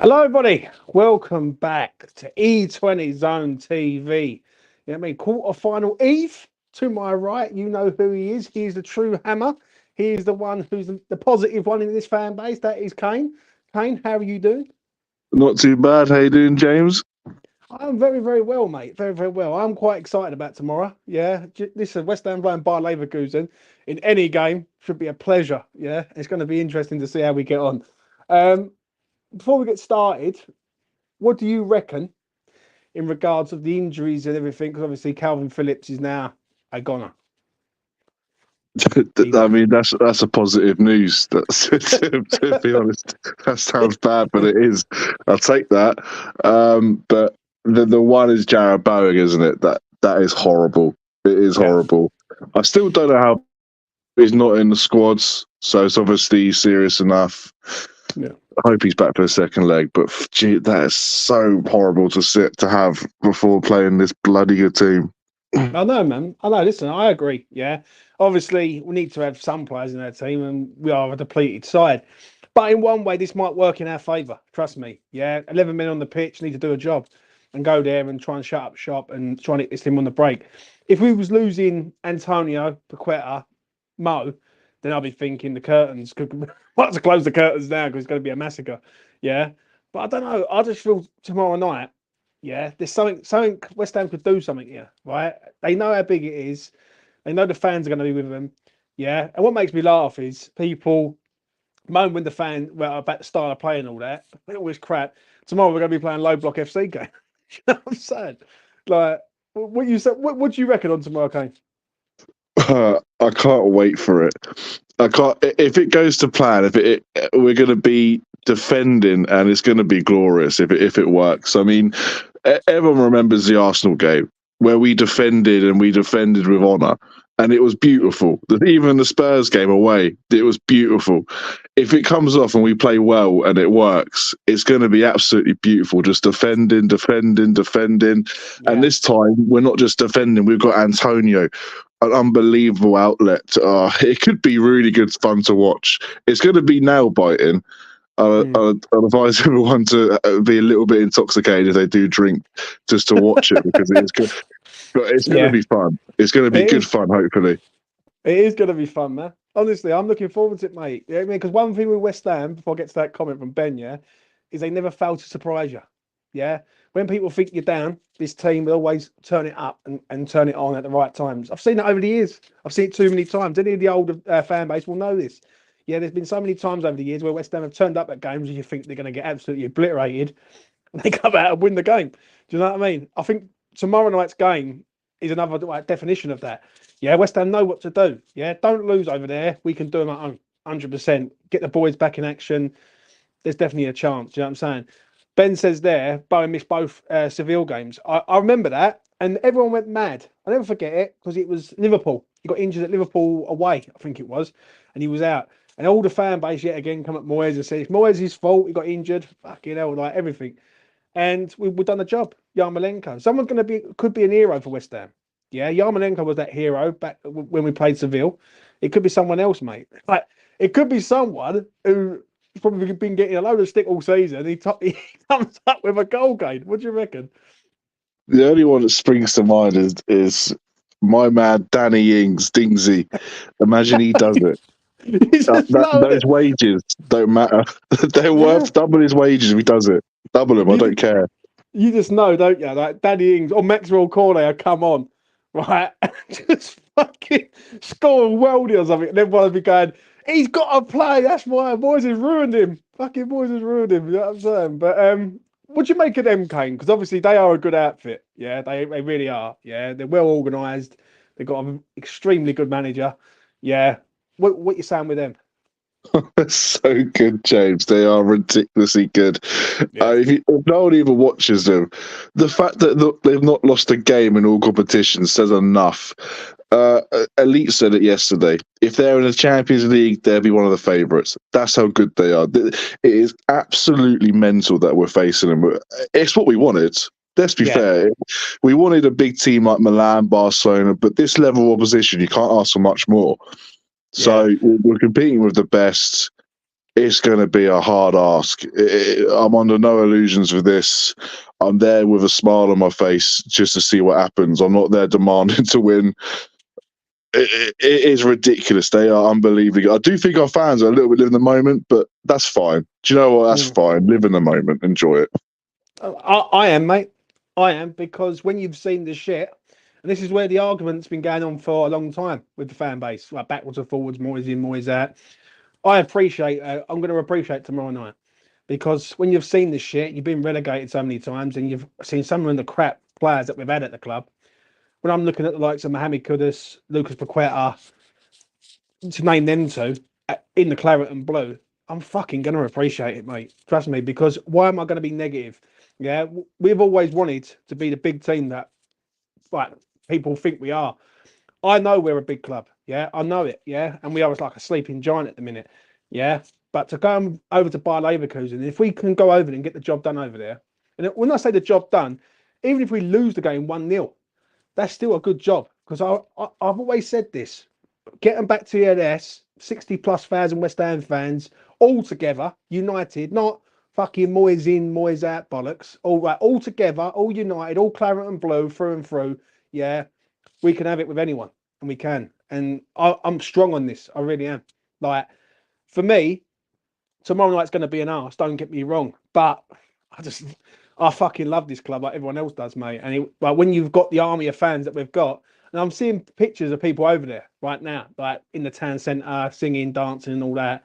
Hello, everybody. Welcome back to E20 Zone TV. You know what I mean? Quarter-final Eve. To my right, you know who he is. He is the true hammer. He is the one who's the positive one in this fan base. That is Kane. Kane, how are you doing? Not too bad. How you doing, James? I'm very, very well, mate. Very, very well. I'm quite excited about tomorrow. Yeah. Listen, West Ham playing by Leverkusen in any game should be a pleasure. Yeah. It's going to be interesting to see how we get on. Um, Before we get started, what do you reckon in regards of the injuries and everything? Because obviously Calvin Phillips is now a goner. I mean, that's a positive news. That's to be honest. That sounds bad, but it is. I'll take that. But the one is Jared Bowen, isn't it? That is horrible. It is Yeah. horrible. I still don't know how he's not in the squads, so it's obviously serious enough. Yeah. I hope he's back for the second leg, but gee, that is so horrible to have before playing this bloody good team. I know, man. I know. Listen, I agree. Yeah. Obviously, we need to have some players in our team, and we are a depleted side. But in one way, this might work in our favour. Trust me. Yeah. 11 men on the pitch need to do a job and go there and try and shut up shop and try and hit this team on the break. If we was losing Antonio, Paqueta, Mo, then I'll be thinking the curtains could want to close the curtains now because it's going to be a massacre. Yeah. But I don't know. I just feel tomorrow night, yeah, there's something West Ham could do something here, right? They know how big it is. They know the fans are going to be with them. Yeah. And what makes me laugh is people moan when the fan well about the style of play and all that. They always crap. Tomorrow we're going to be playing low block FC game. You know what I'm saying? Like what you said. What do you reckon on tomorrow, Kane? I can't wait for it. I can't. If it goes to plan, we're going to be defending, and it's going to be glorious if it works. I mean, everyone remembers the Arsenal game where we defended with honour, and it was beautiful. Even the Spurs game away, it was beautiful. If it comes off and we play well and it works, it's going to be absolutely beautiful. Just defending. Yeah. And this time, we're not just defending, we've got Antonio, an unbelievable outlet. It could be really good fun to watch. It's going to be nail biting. I'd advise everyone to be a little bit intoxicated if they do drink, just to watch it because it's good. But it's going to be fun. It's going to be good fun, hopefully. It is going to be fun, man. Honestly, I'm looking forward to it, mate. You know what I mean? Because one thing with West Ham, before I get to that comment from Ben, yeah, is they never fail to surprise you. Yeah. When people think you're down, this team will always turn it up and turn it on at the right times. I've seen it over the years. I've seen it too many times. Any of the older fan base will know this. Yeah, there's been so many times over the years where West Ham have turned up at games and you think they're going to get absolutely obliterated, and they come out and win the game. Do you know what I mean? I think tomorrow night's game is another definition of that. Yeah, West Ham know what to do. Yeah, don't lose over there. We can do them at home, 100%. Get the boys back in action. There's definitely a chance. You know what I'm saying? Ben says there, Bowen missed both Seville games. I remember that, and everyone went mad. I never forget it because it was Liverpool. He got injured at Liverpool away, I think it was, and he was out. And all the fan base yet again come at Moyes and say it's Moyes' fault. He got injured. Fucking hell, like everything. And we've done the job. Yarmolenko. Someone's going to could be an hero for West Ham. Yeah, Yarmolenko was that hero back when we played Seville. It could be someone else, mate. Like it could be someone who probably been getting a load of stick all season. He comes up with a goal game. What do you reckon? The only one that springs to mind is my man Danny Ings, Dingsy. Imagine he does it. Those wages don't matter. They're worth double his wages if he does it. Double them. I don't care. You just know, don't you? Like Danny Ings or Maxwell Cornet, come on, right? Just fucking score a worldie or something. And everyone will be going, he's got to play. That's why Boys has ruined him. Fucking Boys has ruined him. You know what I'm saying? But what do you make of them, Kane? Because obviously they are a good outfit. Yeah, they really are. Yeah, they're well organised. They've got an extremely good manager. Yeah. What you saying with them? So good, James. They are ridiculously good. Yeah. If no one even watches them, the fact that they've not lost a game in all competitions says enough. Elite said it yesterday. If they're in the Champions League, they'll be one of the favourites. That's how good they are. It is absolutely mental that we're facing them. It's what we wanted. Let's be fair. We wanted a big team like Milan, Barcelona, but this level of opposition, you can't ask for much more. So we're competing with the best. it's going to be a hard ask. I'm under no illusions with this. I'm there with a smile on my face just to see what happens. I'm not there demanding to win. It is ridiculous. They are unbelievable. I do think our fans are a little bit living the moment, but that's fine. Do you know what? That's fine. Live in the moment. Enjoy it. I am, mate. I am, because when you've seen the shit, and this is where the argument's been going on for a long time with the fan base, like backwards and forwards, Moyes in, Moyes out. I appreciate. I'm going to appreciate tomorrow night, because when you've seen this shit, you've been relegated so many times, and you've seen some of the crap players that we've had at the club. When I'm looking at the likes of Mohamed Kudus, Lucas Paqueta, to name them two, in the claret and blue, I'm fucking going to appreciate it, mate. Trust me, because why am I going to be negative? Yeah, we've always wanted to be the big team that, like, people think we are. I know we're a big club. Yeah, I know it. Yeah, and we are like a sleeping giant at the minute. Yeah, but to go over to Bayer Leverkusen, if we can go over there and get the job done over there, and when I say the job done, even if we lose the game 1-0, that's still a good job. Because I've always said this: get them back to ELS, 60,000+ West Ham fans, all together, united, not fucking Moyes in, Moyes out bollocks. All right, all together, all united, all claret and blue, through and through. Yeah, we can have it with anyone, and we can. And I'm strong on this. I really am. Like, for me, tomorrow night's going to be an arse. Don't get me wrong, but I fucking love this club like everyone else does, mate. And like, when you've got the army of fans that we've got, and I'm seeing pictures of people over there right now, like in the town centre, singing, dancing, and all that.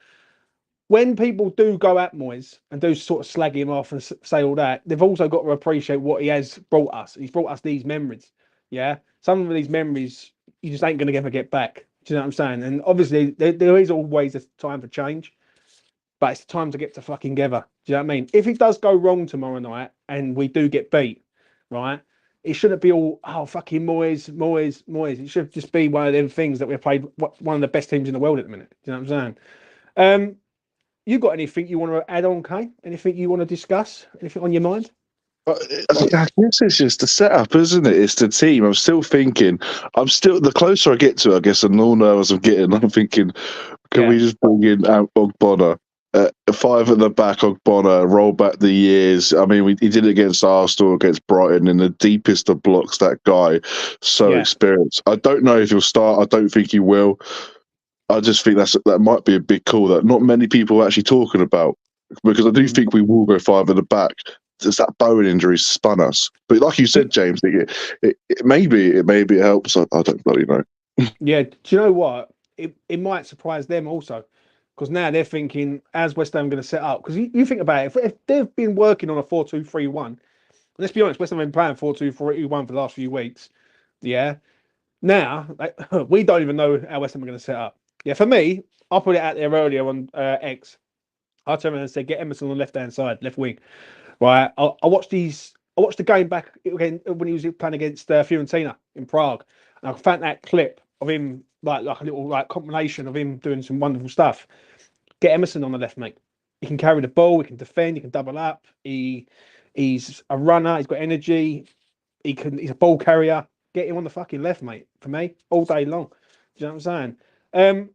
When people do go at Moyes and do sort of slag him off and say all that, they've also got to appreciate what he has brought us. He's brought us these memories. Yeah, some of these memories you just ain't going to ever get back. Do you know what I'm saying? And obviously, there is always a time for change, but it's time to get to fucking together. Do you know what I mean? If it does go wrong tomorrow night and we do get beat, right? It shouldn't be all, oh, fucking Moyes, Moyes, Moyes. It should just be one of them things that we've played one of the best teams in the world at the minute. Do you know what I'm saying? You got anything you want to add on, Kane? Anything you want to discuss? Anything on your mind? I guess it's just the setup, isn't it? It's the team. I'm still thinking. The closer I get to it, I guess, the more nervous I'm getting. I'm thinking, can we just bring in Ogbonna? 5 at the back, Ogbonna, roll back the years. I mean, he did it against Arsenal, against Brighton, in the deepest of blocks. That guy, so experienced. I don't know if he'll start. I don't think he will. I just think that might be a big call that not many people are actually talking about, because I do think we will go 5 at the back. It's that Bowen injury spun us. But like you said, James, maybe it helps. I don't bloody know. Yeah, do you know what? It might surprise them also, because now they're thinking, how's West Ham going to set up? Because you think about it, if they've been working on a 4-2-3-1, let's be honest, West Ham have been playing 4-2-3-1 for the last few weeks. Yeah. Now, we don't even know how West Ham are going to set up. Yeah, for me, I put it out there earlier on X. I turned around and said, get Emerson on the left-hand side, left wing. Right, I watched the game back again when he was playing against Fiorentina in Prague, and I found that clip of him like a little combination of him doing some wonderful stuff. Get Emerson on the left, mate. He can carry the ball, he can defend, he can double up. He's a runner, he's got energy. He's a ball carrier. Get him on the fucking left, mate. For me, all day long. Do you know what I'm saying?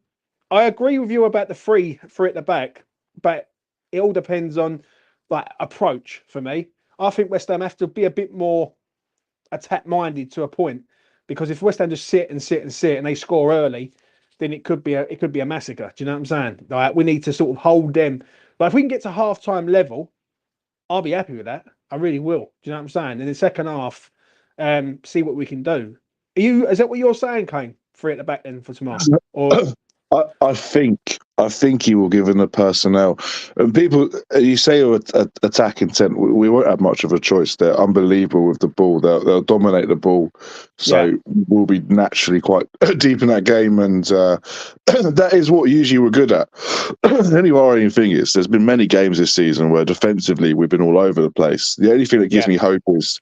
I agree with you about the three at the back, but it all depends on approach for me. I think West Ham have to be a bit more attack minded to a point, because if West Ham just sit and they score early, then it could be a massacre. Do you know what I'm saying? Like, we need to sort of hold them. But if we can get to half-time level, I'll be happy with that. I really will. Do you know what I'm saying? In the second half, see what we can do. Is that what you're saying, Kane? 3 at the back then for tomorrow? Or I think he will, given the personnel. And people, you say you're attack intent. We won't have much of a choice. They're unbelievable with the ball. They'll dominate the ball. So we'll be naturally quite deep in that game, and that is what usually we're good at. The only worrying thing is there's been many games this season where defensively we've been all over the place. The only thing that gives me hope is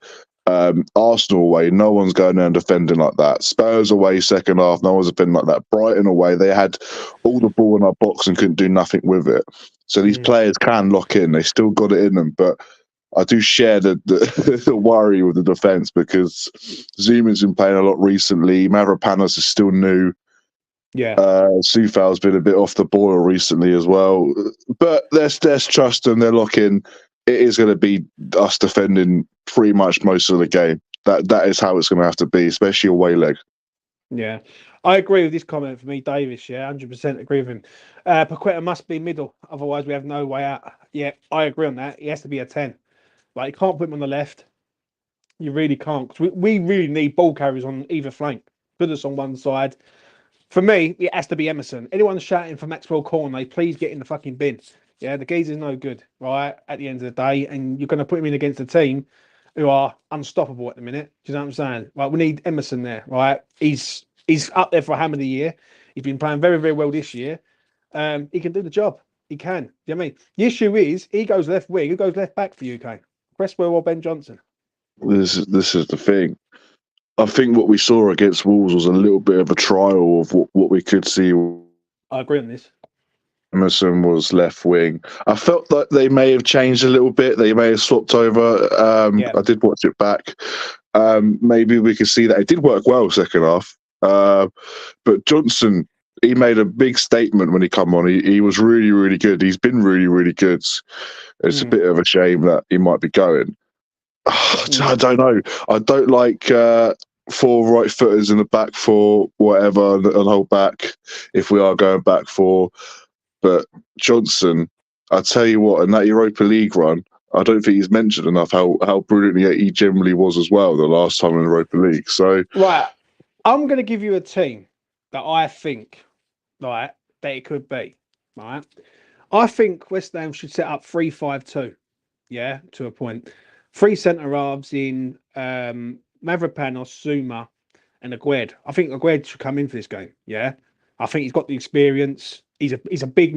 Arsenal away, no one's going there and defending like that. Spurs away, second half, no one's defending like that. Brighton away, they had all the ball in our box and couldn't do nothing with it. So these players can lock in. They still got it in them. But I do share the worry with the defence, because Zuma's been playing a lot recently. Mavropanos is still new. Yeah. Soufal's been a bit off the boil recently as well. But let's trust them. They're locking. It is going to be us defending pretty much most of the game. That is how it's going to have to be, especially away leg. Yeah, I agree with this comment for me, Davis. Yeah, 100% agree with him. Paqueta must be middle, otherwise we have no way out. Yeah, I agree on that. He has to be a 10. Like, you can't put him on the left. You really can't. Because we really need ball carriers on either flank. Put us on one side. For me, it has to be Emerson. Anyone shouting for Maxwell Cornet, please get in the fucking bin. Yeah, the geezer's no good, right? At the end of the day, and you're going to put him in against a team who are unstoppable at the minute. Do you know what I'm saying? Like, we need Emerson there, right? He's up there for Ham of the Year. He's been playing very, very well this year. He can do the job. He can. Do you know what I mean? The issue is he goes left wing. Who goes left back for you, Kane? Cresswell or Ben Johnson? This is the thing. I think what we saw against Wolves was a little bit of a trial of what we could see. I agree on this. Emerson was left wing. I felt that they may have changed a little bit. They may have swapped over. I did watch it back. Maybe we could see that it did work well second half. But Johnson, he made a big statement when he come on. He was really, really good. He's been really, really good. It's a bit of a shame that he might be going. I don't know. I don't like 4 right footers in the back 4, whatever, and hold back if we are going back 4. But Johnson, I tell you what, in that Europa League run, I don't think he's mentioned enough how brilliant he generally was as well the last time in the Europa League. So right, I'm going to give you a team that I think, right, that it could be. Right, I think West Ham should set up 3-5-2. Yeah, to a point. 3 centre halves in Mavropanos, Zuma, and Aguerd. I think Aguerd should come in for this game. Yeah, I think he's got the experience. He's a big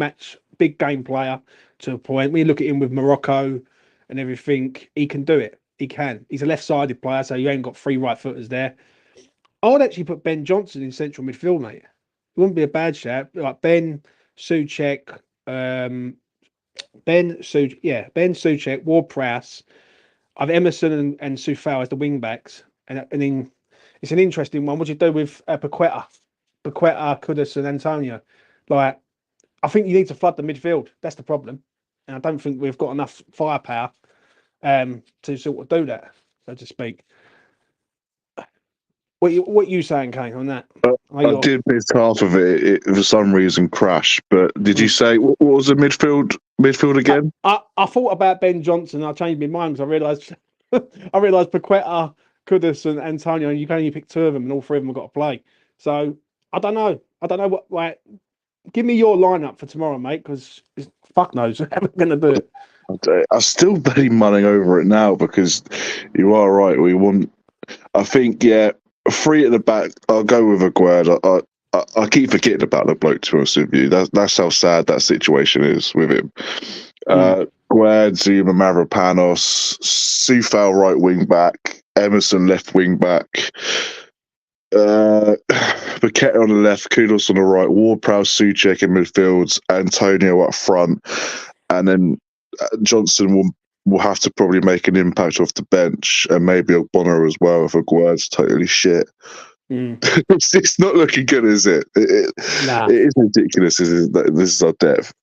game player to a point. When you look at him with Morocco and everything, he can do it. He can. He's a left-sided player, so you ain't got 3 right footers there. I would actually put Ben Johnson in central midfield, mate. It wouldn't be a bad shout. Like Ben, Souček, Ben Souček, Ward-Prowse. I've Emerson and Soufal as the wing backs, and then it's an interesting one. What do you do with Paqueta, Kudus, and Antonio? Like, I think you need to flood the midfield. That's the problem, and I don't think we've got enough firepower to sort of do that, so to speak. What you saying, Kane, on that? I did miss half of it. It for some reason crashed. But did you say what was the midfield again? I thought about Ben Johnson. I changed my mind because I realised Paqueta, Kudus, and Antonio. And you can only pick 2 of them, and all 3 of them have got to play. So I don't know. I don't know what. Like, give me your lineup for tomorrow, mate. Because fuck knows, how we're going to do it. I'm still very mulling over it now because you are right. We want. I think 3 at the back. I'll go with Aguerd. I keep forgetting about the bloke, to be honest with you. That's how sad that situation is with him. Aguerd, Zuma, Mavropanos, Soufal right wing back, Emerson left wing back, Paqueta on the left, Kudus on the right, Ward-Prowse, Souček in midfield, Antonio up front, and then Johnson will have to probably make an impact off the bench, and maybe Ogbonna as well if Aguerd's totally shit. It's not looking good, is it? It is ridiculous. This is our depth.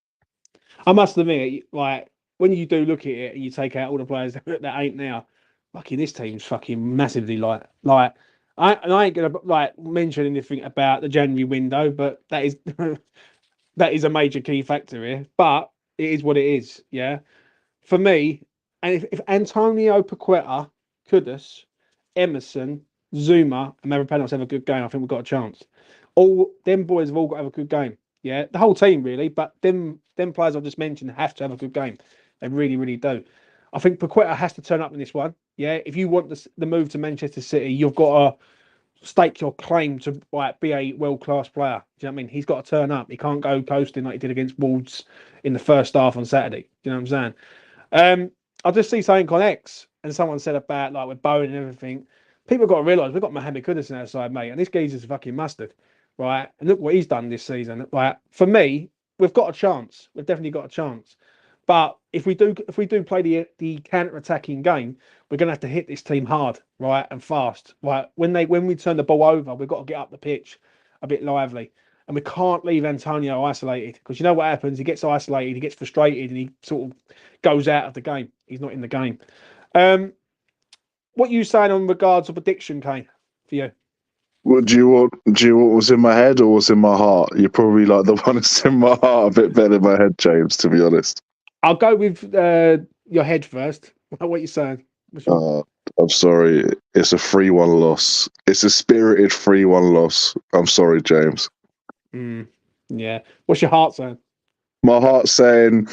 I must admit, like, when you do look at it and you take out all the players that ain't now, fucking this team's fucking massively light. Like, I ain't gonna like mention anything about the January window, but that is that is a major key factor here. But it is what it is. Yeah, for me, and if Antonio, Paqueta, Kudus, Emerson, Zuma, and Mavropanos have a good game, I think we've got a chance. All them boys have all got to have a good game. Yeah, the whole team really, but them players I've just mentioned have to have a good game. They really, really do. I think Paqueta has to turn up in this one. Yeah, if you want the move to Manchester City, you've got to stake your claim to like be a world-class player. Do you know what I mean? He's got to turn up. He can't go coasting like he did against Wolves in the first half on Saturday. Do you know what I'm saying? I just see something on X, and someone said about like with Bowen and everything. People have got to realise we've got Mohamed Kudus on our side, mate, and this geezer's fucking mustard, right? And look what he's done this season. Right, for me, we've got a chance. We've definitely got a chance. But if we do play the counter-attacking game, we're going to have to hit this team hard, right, and fast. Right, when we turn the ball over, we've got to get up the pitch a bit lively. and we can't leave Antonio isolated, because you know what happens? He gets isolated, he gets frustrated, and he sort of goes out of the game. He's not in the game. What are you saying on regards of prediction, Kane, for you? What do you want? Do you want what's in my head or what's in my heart? You're probably like the one that's in my heart a bit better than my head, James. To be honest, I'll go with your head first. What are you saying? I'm sorry. It's a 3-1 loss. It's a spirited 3-1 loss. I'm sorry, James. Yeah. What's your heart saying? My heart's saying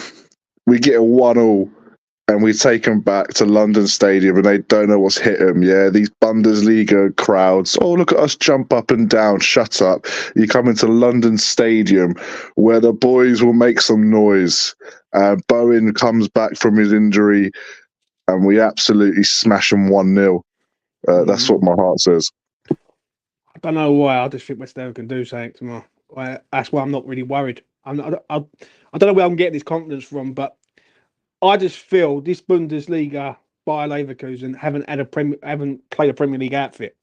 we get a 1-1 and we take them back to London Stadium and they don't know what's hit them. Yeah, these Bundesliga crowds. Oh, look at us jump up and down. Shut up. You come into London Stadium where the boys will make some noise. Bowen comes back from his injury and we absolutely smash them 1-0. That's what my heart says. I don't know why. I just think West Ham can do something tomorrow. That's why I'm not really worried. I don't know where I'm getting this confidence from, but I just feel this Bundesliga by Leverkusen haven't played a Premier League outfit,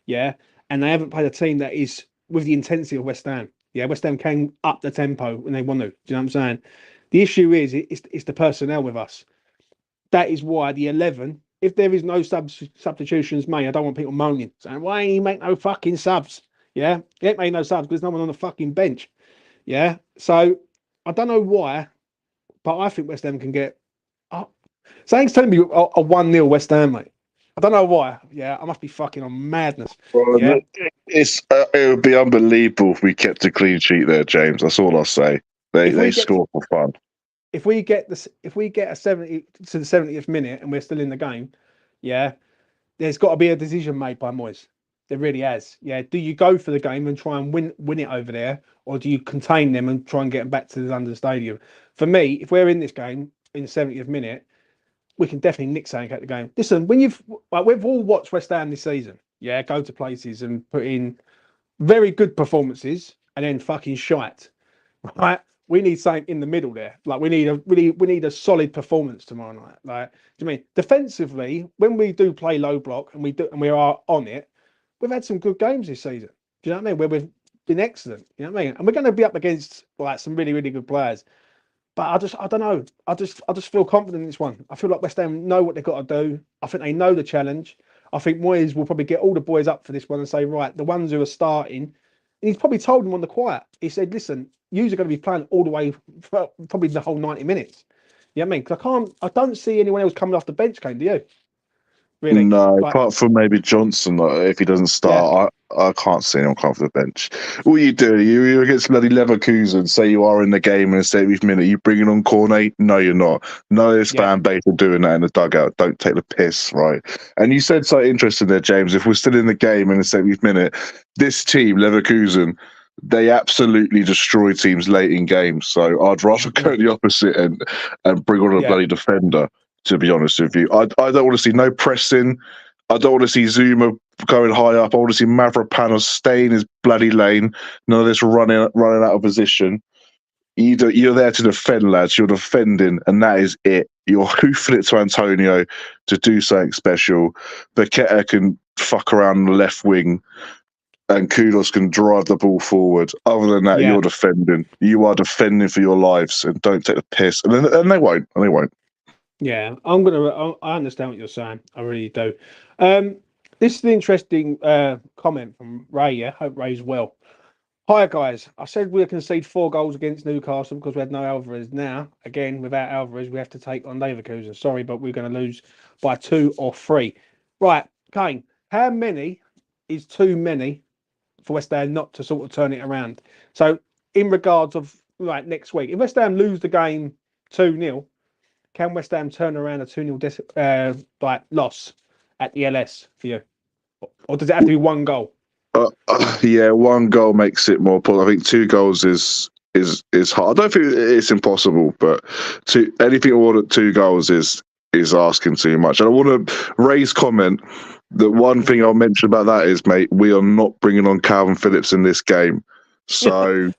yeah, and they haven't played a team that is with the intensity of West Ham. Yeah, West Ham can up the tempo when they want to. Do you know what I'm saying? The issue is it's the personnel with us. That is why the 11. If there is no substitutions made, I don't want people moaning saying why ain't he make no fucking subs. Yeah, he ain't made no subs because there's no one on the fucking bench. Yeah, so I don't know why, but I think West Ham can get. Something's telling me a 1-0 West Ham, mate. I don't know why. Yeah, I must be fucking on madness. Well, yeah, it would be unbelievable if we kept a clean sheet there, James. That's all I'll say. They score for fun. If we get a 70 to the 70th minute and we're still in the game, yeah, there's got to be a decision made by Moyes. There really has. Yeah, do you go for the game and try and win it over there, or do you contain them and try and get them back to the London Stadium? For me, if we're in this game in the 70th minute, we can definitely nick something at the game. Listen, when we've all watched West Ham this season, yeah, go to places and put in very good performances and then fucking shite, right? We need something in the middle there. Like we need a solid performance tomorrow night. Like, do you mean defensively when we do play low block and we are on it, we've had some good games this season. Do you know what I mean? Where we've been excellent. You know what I mean? And we're going to be up against like some really really good players. But I don't know. I just feel confident in this one. I feel like West Ham know what they've got to do. I think they know the challenge. I think Moyes will probably get all the boys up for this one and say, right, the ones who are starting, and he's probably told them on the quiet. He said, listen, you're going to be playing all the way for probably the whole 90 minutes. You know what I mean? Because I don't see anyone else coming off the bench, Kane, do you? Really? No, Like, apart from maybe Johnson, if he doesn't start, I can't see anyone come off the bench. What you do? You're against bloody Leverkusen. Say you are in the game in the 70th minute. You bringing on Cornet? No, you're not. No, this fan base are doing that in the dugout. Don't take the piss, right? And you said something interesting there, James. If we're still in the game in the 70th minute, this team, Leverkusen, they absolutely destroy teams late in games. So I'd rather go the opposite and bring on a bloody defender. To be honest with you, I don't want to see no pressing. I don't want to see Zuma going high up. I want to see Mavropanos stay in his bloody lane. None of this running out of position. You're there to defend, lads. You're defending, and that is it. You're hoofing it to Antonio to do something special. Paqueta can fuck around on the left wing, and Kudos can drive the ball forward. Other than that, you're defending. You are defending for your lives, and don't take the piss. And they won't. And they won't. Yeah, I understand what you're saying. I really do. This is an interesting comment from Ray. Yeah, hope Ray's well. Hi guys, I said we'll concede 4 goals against Newcastle because we had no Alvarez. Now, again, without Alvarez, we have to take on Leverkusen. Sorry, but we're going to lose by 2 or 3. Right, Kane, how many is too many for West Ham not to sort of turn it around? So, in regards of right next week, if West Ham lose the game 2-0, can West Ham turn around a 2-0 loss at the LS for you? Or does it have to be 1 goal? Yeah, 1 goal makes it more possible. I think 2 goals is hard. I don't think it's impossible, but anything more than 2 goals is asking too much. And I want to raise comment that one thing I'll mention about that is, mate, we are not bringing on Calvin Phillips in this game. So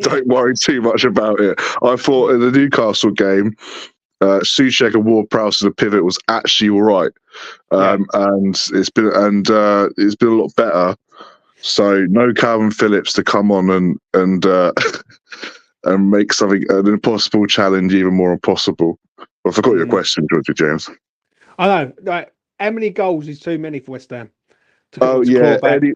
don't worry too much about it. I thought in the Newcastle game, Souček and Ward-Prowse as a pivot was actually all right, and it's been a lot better So no Calvin Phillips to come on and and make something an impossible challenge even more impossible. I forgot your question, Georgie James. I know. Like, how many goals is too many for West Ham Oh to yeah, claw back?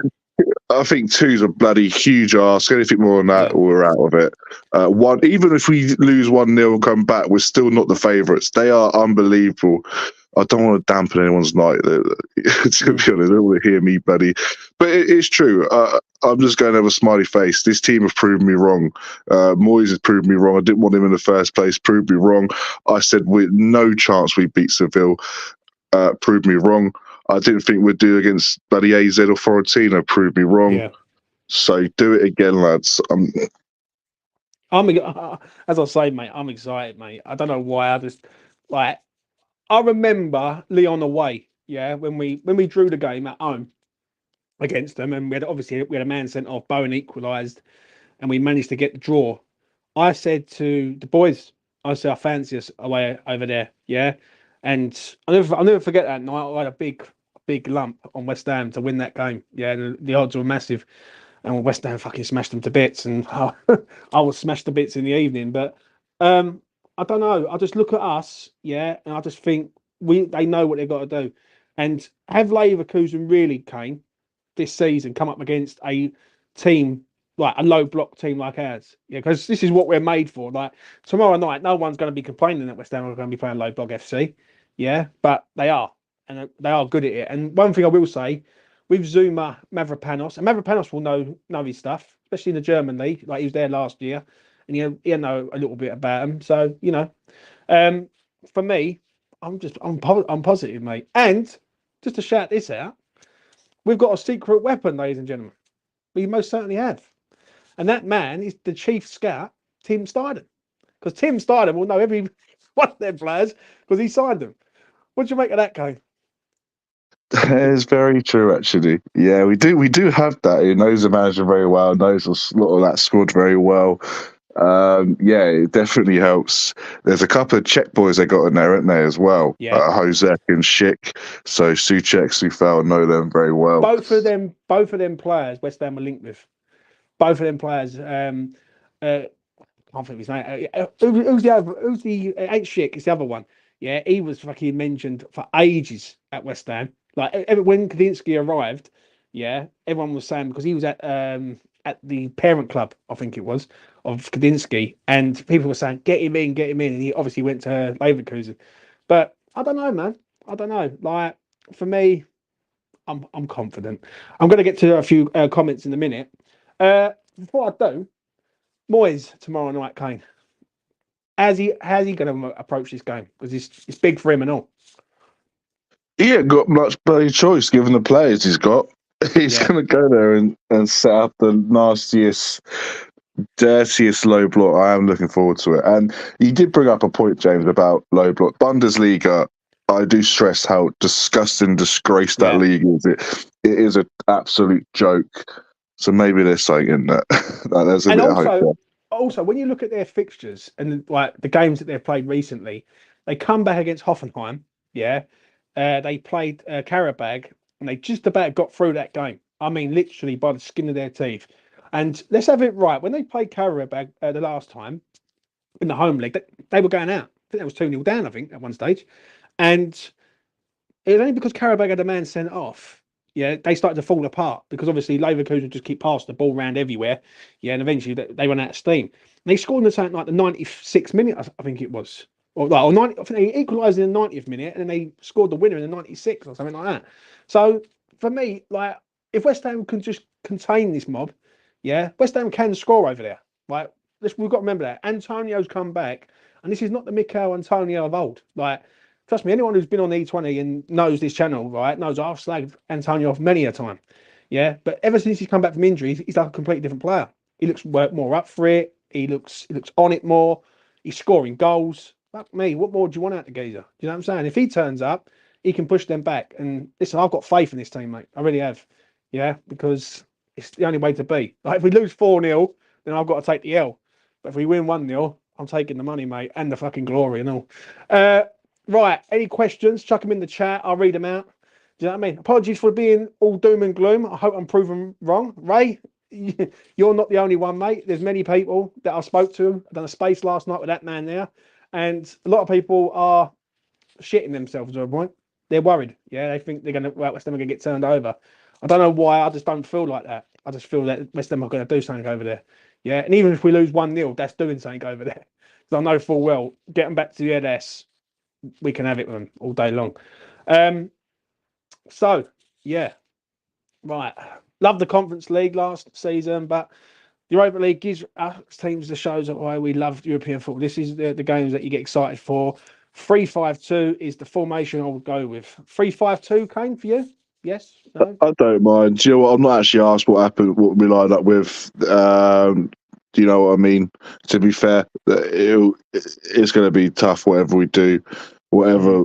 I think two's a bloody huge ask. Anything more than that, Yeah. we're out of it. One, even if we lose 1-0 and come back, we're still not the favourites. They are unbelievable. I don't want to dampen anyone's night. To be honest, they don't want to hear me, buddy. But it's true. I'm just going to have a smiley face. This team have proved me wrong. Moyes has proved me wrong. I didn't want him in the first place. Proved me wrong. I said with no chance we beat Seville. Proved me wrong. I didn't think we'd do against bloody AZ or Fiorentina. Proved me wrong. Yeah. So do it again, lads. As I say, mate, I'm excited, mate. I don't know why. I just like. I remember Leon away. Yeah, when we drew the game at home against them, and we had a man sent off. Bowen equalised, and we managed to get the draw. I said to the boys, I said I fancy us away over there. Yeah, and I'll never forget that night. I had a big lump on West Ham to win that game. Yeah, and the odds were massive. And West Ham fucking smashed them to bits, and I was smashed to bits in the evening. But I don't know. I just look at us, yeah, and I just think they know what they've got to do. And have Leverkusen really, Kane, this season come up against a team like a low block team like ours? Yeah, because this is what we're made for. Like tomorrow night, no one's going to be complaining that West Ham are going to be playing low block FC. Yeah, but they are, and they are good at it. And one thing I will say, with Zuma Mavropanos, and Mavropanos will know his stuff, especially in the German league. Like he was there last year, and he'll know a little bit about him. So for me, I'm positive, mate. And just to shout this out, we've got a secret weapon, ladies and gentlemen. We most certainly have, and that man is the chief scout, Tim Steidten, because Tim Steidten will know every one of their players because he signed them. What do you make of that, Kane? It's very true, actually. Yeah, we do have that. He knows the manager very well, knows a lot of that squad very well. Yeah, it definitely helps. There's a couple of Czech boys they got in there, aren't they, as well? Yeah. Josek and Schick. So Suchek, Sufal know them very well. Both of them players, West Ham are linked with. Both of them players. I can't think of his name. Who's the other? Who's the ain't Schick? It's the other one. Yeah, he was fucking mentioned for ages at West Ham. Like when Kadinsky arrived, yeah, everyone was saying because he was at the parent club, I think it was, of Kadinsky, and people were saying get him in, and he obviously went to Leverkusen. But I don't know, man. I don't know. Like for me, I'm confident. I'm going to get to a few comments in a minute. Before I do, Moyes tomorrow night, Kane. How's he going to approach this game? Because it's big for him and all. He ain't got much bloody choice given the players he's got. He's going to go there and set up the nastiest, dirtiest low block. I am looking forward to it. And you did bring up a point, James, about low block. Bundesliga, I do stress how disgusting, disgraced that league is. It is an absolute joke. So maybe there's something in that. There's a bit of hope there. Also, when you look at their fixtures and like the games that they've played recently, they come back against Hoffenheim. Yeah, they played Karabag, and they just about got through that game. I mean, literally by the skin of their teeth. And let's have it right. When they played Karabag the last time in the home league, they were going out. I think that was 2-0 down, I think, at one stage. And it was only because Karabag had a man sent off. Yeah, they started to fall apart because obviously Leverkusen just keep passing the ball around everywhere. Yeah, and eventually they run out of steam. And they scored in something like the 96th minute, I think it was. Or 90, I think they equalised in the 90th minute and then they scored the winner in the 96th or something like that. So for me, like, if West Ham can just contain this mob, yeah, West Ham can score over there. Like, we've got to remember that. Antonio's come back, and this is not the Mikel Antonio of old. Like, trust me, anyone who's been on E20 and knows this channel, right, knows I've slagged Antonio off many a time. Yeah, but ever since he's come back from injury, he's like a completely different player. He looks more up for it. He looks on it more. He's scoring goals. Fuck me, what more do you want out of the geezer? Do you know what I'm saying? If he turns up, he can push them back. And listen, I've got faith in this team, mate. I really have. Yeah, because it's the only way to be. Like, if we lose 4-0, then I've got to take the L. But if we win 1-0, I'm taking the money, mate, and the fucking glory and all. Right, any questions? Chuck them in the chat. I'll read them out. Do you know what I mean? Apologies for being all doom and gloom. I hope I'm proven wrong. Ray, you're not the only one, mate. There's many people that I spoke to. I've done a space last night with that man there, and a lot of people are shitting themselves to a point. They're worried. Yeah, they think they're going to, well, West Ham are going to get turned over. I don't know why. I just don't feel like that. I just feel that West Ham are going to do something over there. Yeah, and even if we lose 1-0, that's doing something over there. Because I know full well, getting back to the LS, we can have it with them all day long. So, yeah, right. Love the Conference League last season, but Europa League gives us teams the shows of why we love European football. This is the games that you get excited for. 3-5-2 is the formation I would go with. 3-5-2, Kane, for you? Yes? No? I don't mind. Do you know what? I'm not actually asked what happened, what we lined up with. Do you know what I mean? To be fair, it's going to be tough, whatever we do. Whatever.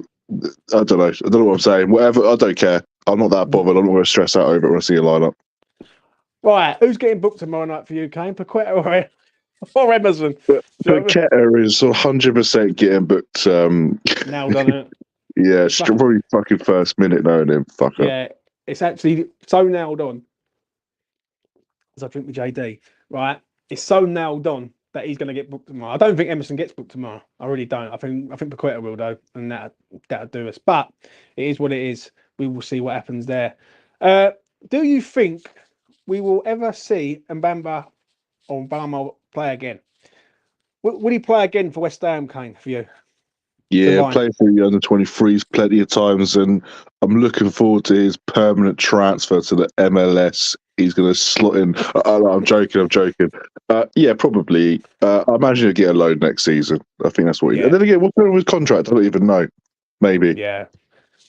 I don't know. I don't know what I'm saying. Whatever. I don't care. I'm not that bothered. I'm not going to stress out over it when I see a lineup. Right. Who's getting booked tomorrow night for you, Kane? Paqueta or Emerson? But Ketter is 100% getting booked. Now done it. Yeah, probably fucking first minute knowing him. Fucker. Yeah, it's actually so nailed on. As I drink with JD, right? It's so nailed on that he's going to get booked tomorrow. I don't think Emerson gets booked tomorrow. I really don't. I think Paqueta will though, and that'll do us. But it is what it is. We will see what happens there. Do you think we will ever see Mbamba or Mbama play again? Would he play again for West Ham, Kane, for you? Yeah, played for the under-23s plenty of times, and I'm looking forward to his permanent transfer to the MLS. He's going to slot in. I'm joking. Yeah, probably. I imagine he'll get a loan next season. I think that's what he. And then again, what's going on with his contract? I don't even know. Maybe. Yeah,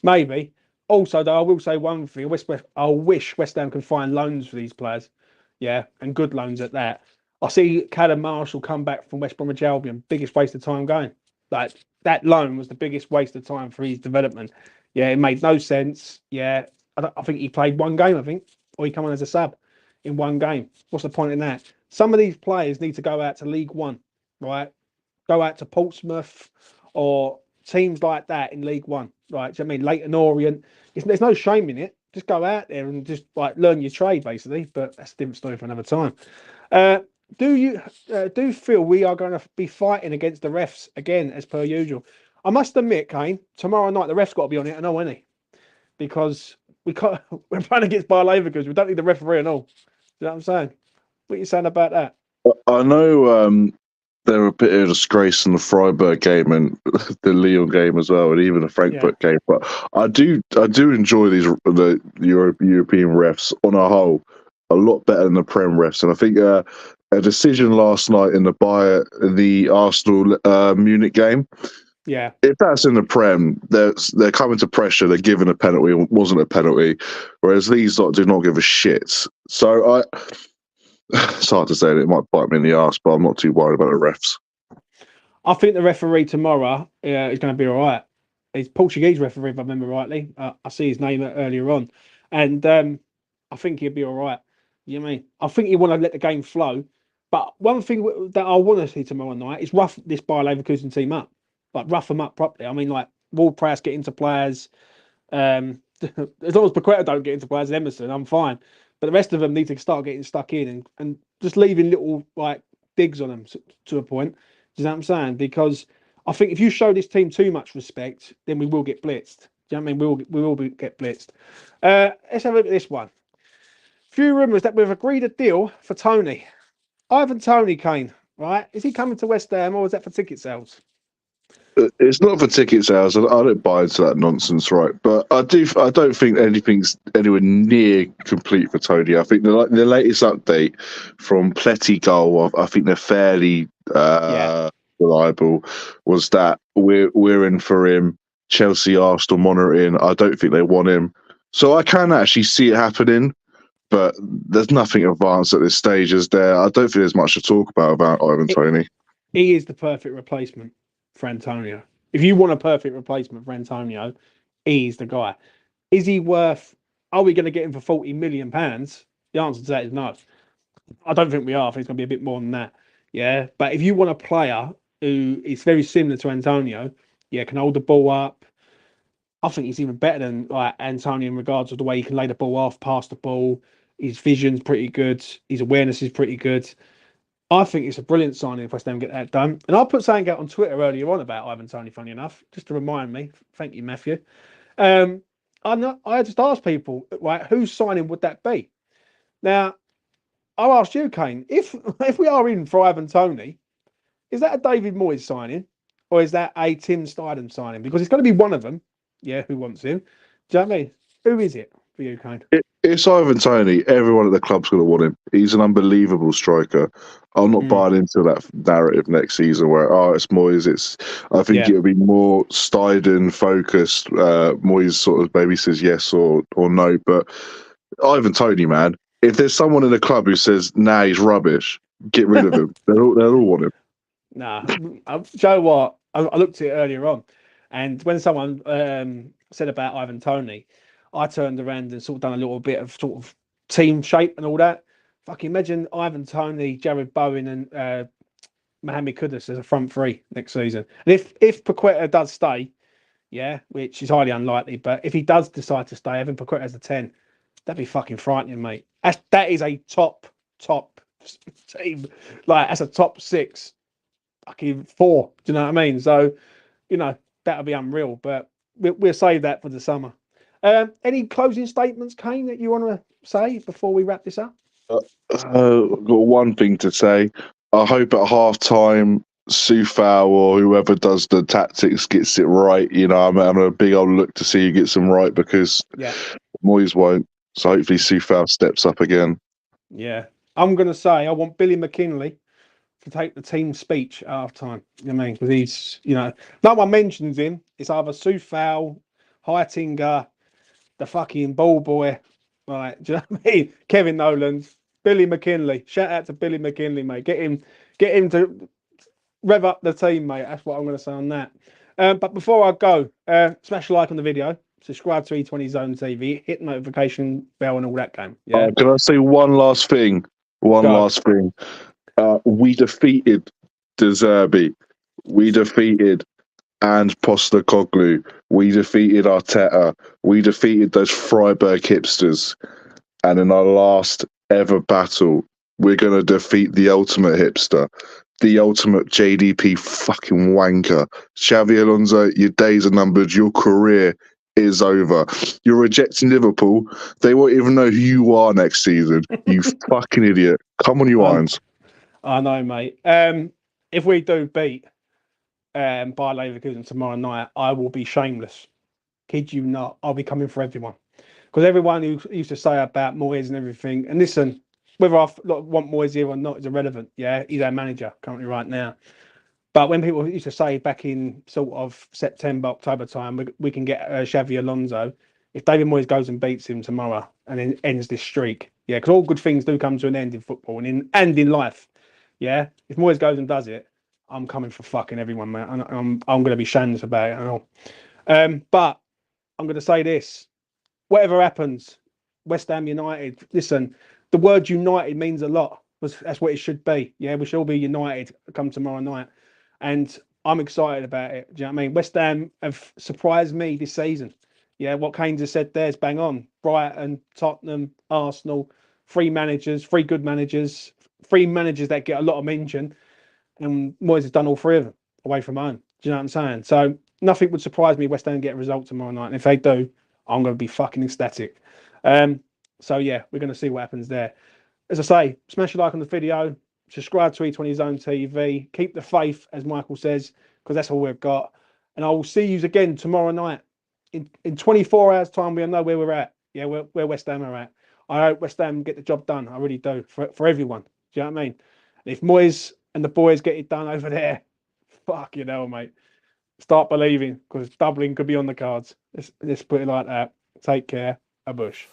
maybe. Also, though, I will say one thing. I wish West Ham could find loans for these players. Yeah, and good loans at that. I see Callum Marshall come back from West Bromwich Albion. Biggest waste of time going. Like, that loan was the biggest waste of time for his development. Yeah, it made no sense. Yeah, I think he played one game, or he come on as a sub in one game. What's the point in that? Some of these players need to go out to League One, right? Go out to Portsmouth or teams like that in League One, right? Do you know what I mean? Leighton Orient. There's no shame in it. Just go out there and just learn your trade, basically. But that's a different story for another time. Do you feel we are going to be fighting against the refs again, as per usual? I must admit, Kane, tomorrow night the ref's got to be on it, I know, isn't he? Because we're playing against Bayer Leverkusen. We don't need the referee and all. You know what I'm saying? What are you saying about that? I know they're a bit of a disgrace in the Freiburg game and the Lyon game as well, and even the Frankfurt game. But I do enjoy the European refs on a whole a lot better than the Prem refs, and I think a decision last night in the Arsenal Munich game. Yeah, if that's in the Prem, they're coming to pressure. They're giving a penalty. It wasn't a penalty, whereas these lot do not give a shit. So it's hard to say that it might bite me in the arse, but I'm not too worried about the refs. I think the referee tomorrow is going to be all right. He's Portuguese referee, if I remember rightly. I see his name earlier on, and I think he'll be all right. You know what I mean? I think you want to let the game flow. But one thing that I want to see tomorrow night is rough this Bayer Leverkusen team up. Like, rough them up properly. I mean, like, Ward-Prowse get into players. As long as Paqueta don't get into players and Emerson, I'm fine. But the rest of them need to start getting stuck in and just leaving little, digs on them to a point. Do you know what I'm saying? Because I think if you show this team too much respect, then we will get blitzed. Do you know what I mean? We will get blitzed. Let's have a look at this one. Few rumours that we've agreed a deal for Tony. Ivan Toney, Kane, right? Is he coming to West Ham or is that for ticket sales? It's not for ticket sales. I don't buy into that nonsense, right? But I don't think anything's anywhere near complete for Tony. I think the latest update from Pletty Goal, I think they're fairly reliable, was that we're in for him. Chelsea, Arsenal monitoring. I don't think they want him, so I can actually see it happening. But there's nothing advanced at this stage, is there? I don't think there's much to talk about Ivan Toney. He is the perfect replacement for Antonio. If you want a perfect replacement for Antonio, he's the guy. Is he worth? Are we going to get him for £40 million? The answer to that is no. I don't think we are. I think it's going to be a bit more than that. Yeah, but if you want a player who is very similar to Antonio, can hold the ball up, I think he's even better than like Antonio in regards to the way he can lay the ball off, pass the ball. His vision's pretty good. His awareness is pretty good. I think it's a brilliant signing if West Ham get that done. And I put something out on Twitter earlier on about Ivan Toney, funny enough, just to remind me. Thank you, Matthew. Um, I just asked people, right, whose signing would that be? Now, I asked you, Kane, if we are in for Ivan Toney, is that a David Moyes signing or is that a Tim Steidham signing? Because it's going to be one of them. Yeah, who wants him? Do you know what I mean? Who is it for you, Kane? It's Ivan Toney. Everyone at the club's going to want him. He's an unbelievable striker. I'm not buying into that narrative next season where it's Moyes. I think Yeah. it'll be more Steidham focused. Moyes sort of maybe says yes or no, but Ivan Toney, man. If there's someone in the club who says nah, he's rubbish, get rid of him. They'll all want him. Nah, Joe, what? I looked at it earlier on, and when someone said about Ivan Toney, I turned around and sort of done a little bit of sort of team shape and all that. Fucking imagine Ivan Toney, Jared Bowen, and Mohamed Kudus as a front three next season. And if Paqueta does stay, yeah, which is highly unlikely, but if he does decide to stay, having Paqueta as a 10, that'd be fucking frightening, mate. That is a top team. Like, that's a top 6. Fucking 4. Do you know what I mean? So, that'll be unreal. But we'll save that for the summer. Any closing statements, Kane, that you want to say before we wrap this up? I've got one thing to say. I hope at half time, Sufal or whoever does the tactics gets it right. I'm having a big old look to see who gets them right because Moyes won't. So hopefully Sufal steps up again. Yeah. I'm going to say I want Billy McKinley to take the team speech at half time. You know what I mean? Because he's, no one mentions him. It's either Sufal, Heitinga, the fucking ball boy. Right, do you know what I mean? Kevin Nolan's, Billy McKinley. Shout out to Billy McKinley, mate. Get him to rev up the team, mate. That's what I'm going to say on that. But before I go, smash a like on the video, subscribe to E20 Zone TV, hit the notification bell and all that game. Yeah. Can I say one last thing? Last thing. We defeated De Zerbi. We defeated and Postecoglou. We defeated Arteta. We defeated those Freiburg hipsters. And in our last ever battle, we're going to defeat the ultimate hipster, the ultimate JDP fucking wanker. Xavi Alonso, your days are numbered. Your career is over. You're rejecting Liverpool. They won't even know who you are next season. You fucking idiot. Come on, you irons. I know, mate. If we do beat by Leverkusen tomorrow night, I will be shameless. Kid you not. I'll be coming for everyone. Because everyone who used to say about Moyes and everything, and listen, whether I want Moyes here or not is irrelevant. Yeah, he's our manager currently right now. But when people used to say back in sort of September, October time, we can get Xavi Alonso, if David Moyes goes and beats him tomorrow and then ends this streak, yeah, because all good things do come to an end in football and in life. Yeah, if Moyes goes and does it, I'm coming for fucking everyone, man. I'm going to be shameless about it and all. But I'm going to say this: whatever happens, West Ham United. Listen, the word united means a lot. That's what it should be. Yeah, we should all be united come tomorrow night, and I'm excited about it. Do you know what I mean? West Ham have surprised me this season. Yeah, what Kane just said there is bang on. Brighton, Tottenham, Arsenal, 3 managers, 3 good managers, 3 managers that get a lot of mention. And Moyes has done all 3 of them away from home. Do you know what I'm saying? So nothing would surprise me West Ham get a result tomorrow night. And if they do, I'm going to be fucking ecstatic. So yeah, we're going to see what happens there. As I say, smash a like on the video, subscribe to E20 Zone TV, keep the faith, as Michael says, because that's all we've got. And I will see you again tomorrow night. In 24 hours' time, we'll know where we're at. Yeah, where West Ham are at. I hope West Ham get the job done. I really do, for everyone. Do you know what I mean? And if Moyes and the boys get it done over there, fuck you know, mate. Start believing, because doubling could be on the cards. Let's put it like that. Take care. A bush.